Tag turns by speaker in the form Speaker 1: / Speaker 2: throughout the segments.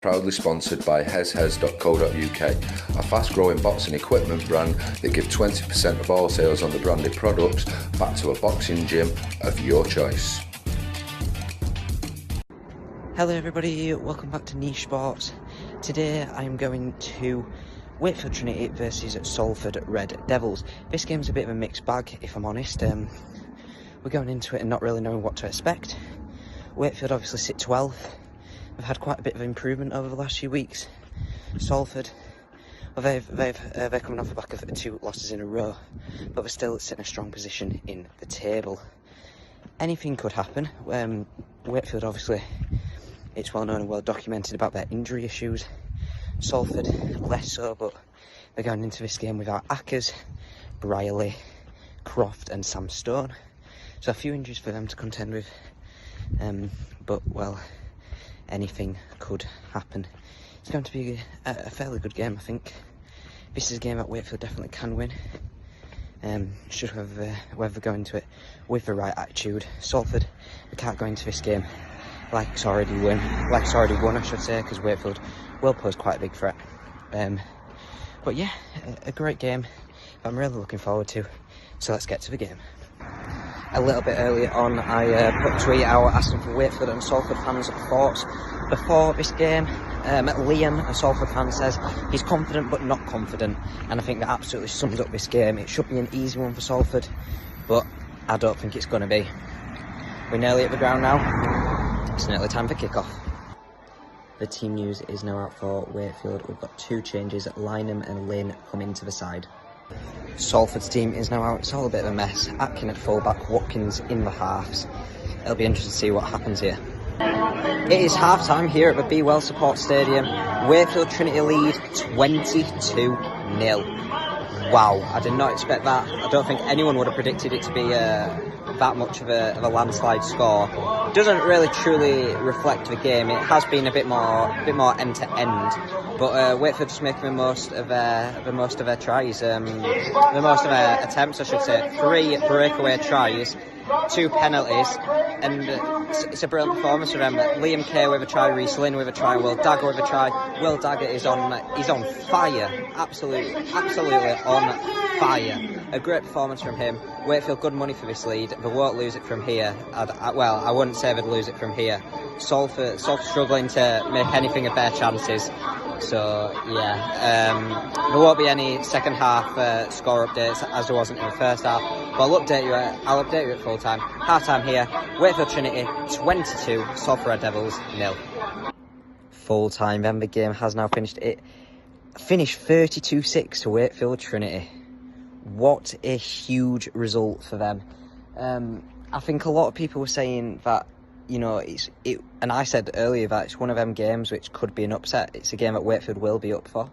Speaker 1: Proudly sponsored by heshes.co.uk, a fast-growing boxing equipment brand that give 20% of all sales on the branded products back to a boxing gym of your choice.
Speaker 2: Hello everybody, welcome back to Niche Sports. Today I'm going to Wakefield Trinity versus Salford Red Devils. This game's a bit of a mixed bag, if I'm honest. We're going into it and not really knowing what to expect. Wakefield obviously sit 12th. They've had quite a bit of improvement over the last few weeks. Salford, well, they're coming off the back of 2 losses in a row, but they're still sitting in a strong position in the table. Anything could happen. Wakefield, obviously, it's well known and well documented about their injury issues. Salford, less so, but they're going into this game without Ackers, Brierley, Croft and Sam Stone. So a few injuries for them to contend with. But, well, anything could happen. It's going to be a fairly good game, I think. This is a game that Wakefield definitely can win. Should whoever go into it with the right attitude. Salford, we can't go into this game like it's already won, I should say, because Wakefield will pose quite a big threat. But yeah, a great game that I'm really looking forward to. So let's get to the game. A little bit earlier on, I put a tweet out asking for Wakefield and Salford fans' thoughts before this game. Liam, a Salford fan, says he's confident but not confident, and I think that absolutely sums up this game. It should be an easy one for Salford, but I don't think it's going to be. We're nearly at the ground now. It's nearly time for kick-off. The team news is now out for Wakefield. We've got 2 changes. Lynham and Lynn come into the side. Salford's team is now out. It's all a bit of a mess. Atkin at fullback, Watkins in the halves. It'll be interesting to see what happens here. It is half-time here at the Be Well Support Stadium. Wakefield Trinity lead 22-0. Wow, I did not expect that. I don't think anyone would have predicted it to be that much of a landslide score. It doesn't really truly reflect the game. It has been a bit more end to end, but Wakefield just making the most of their tries, the most of their attempts, I should say. 3 breakaway tries, 2 penalties, and it's a brilliant performance for them. Liam Kay with a try, Reece Lynn with a try, Will Dagger with a try. Will Dagger is on fire, absolutely on fire. A great performance from him. Wakefield good money for this lead. They won't lose it from here. I wouldn't say they'd lose it from here. Salford struggling to make anything of their chances. So yeah, there won't be any second half score updates as there wasn't in the first half. But I'll update you at full time. Half time here. Wakefield Trinity 22, Salford Red Devils 0. Full time. Then the game has now finished. It finished 32-6 to Wakefield Trinity. What a huge result for them. I think a lot of people were saying that, you know, and I said earlier that it's one of them games which could be an upset. It's a game that Wakefield will be up for.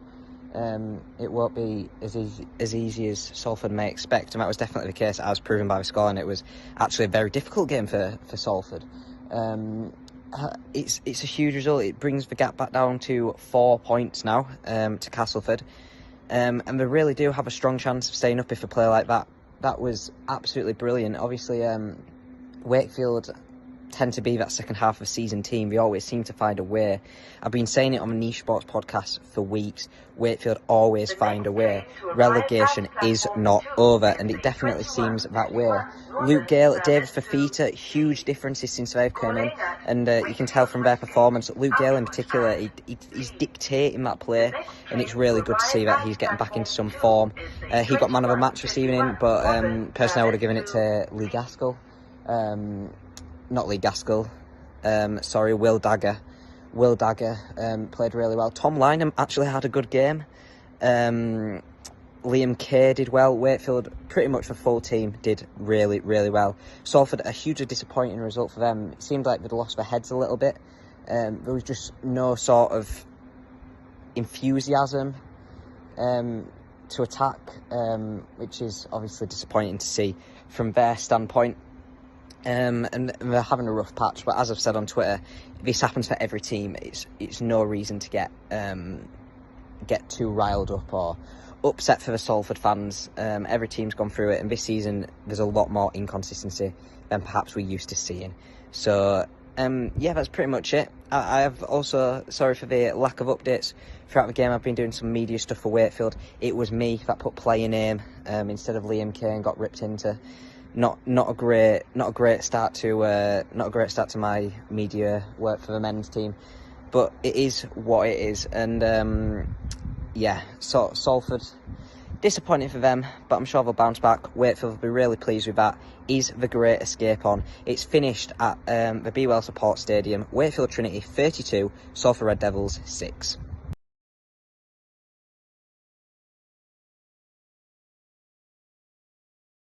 Speaker 2: It won't be as easy as Salford may expect, and that was definitely the case as proven by the score, and it was actually a very difficult game for Salford. It's a huge result. It brings the gap back down to 4 points now to Castleford. And they really do have a strong chance of staying up if they play like that. That was absolutely brilliant. Obviously, Wakefield tend to be that second half of the season team. They always seem to find a way. I've been saying it on the Niche Sports podcast for weeks. Wakefield always find a way. Relegation is not over, and it definitely seems that way. Luke Gale, David Fafita, huge differences since they've come in, and you can tell from their performance. Luke Gale in particular, he's dictating that play, and it's really good to see that he's getting back into some form. He got man of the match this evening, but personally I would have given it to Lee Gaskell. Not Lee Gaskell, Will Dagger. Will Dagger played really well. Tom Lynham actually had a good game. Liam Kay did well. Wakefield, pretty much the full team, did really, really well. Salford, a hugely disappointing result for them. It seemed like they'd lost their heads a little bit. There was just no sort of enthusiasm to attack, which is obviously disappointing to see from their standpoint. And they're having a rough patch, but as I've said on Twitter, this happens for every team. It's no reason to get too riled up or upset for the Salford fans. Every team's gone through it, and this season there's a lot more inconsistency than perhaps we're used to seeing. So yeah, that's pretty much it. I have also, sorry for the lack of updates throughout the game. I've been doing some media stuff for Wakefield. It was me that put player name instead of Liam Kane, got ripped into. Not a great start to my media work for the men's team, but it is what it is. And yeah, so Salford, disappointing for them, but I'm sure they'll bounce back. Wakefield will be really pleased with that. Is the Great Escape on? It's finished at the Be Well Support Stadium. Wakefield Trinity 32, Salford Red Devils 6.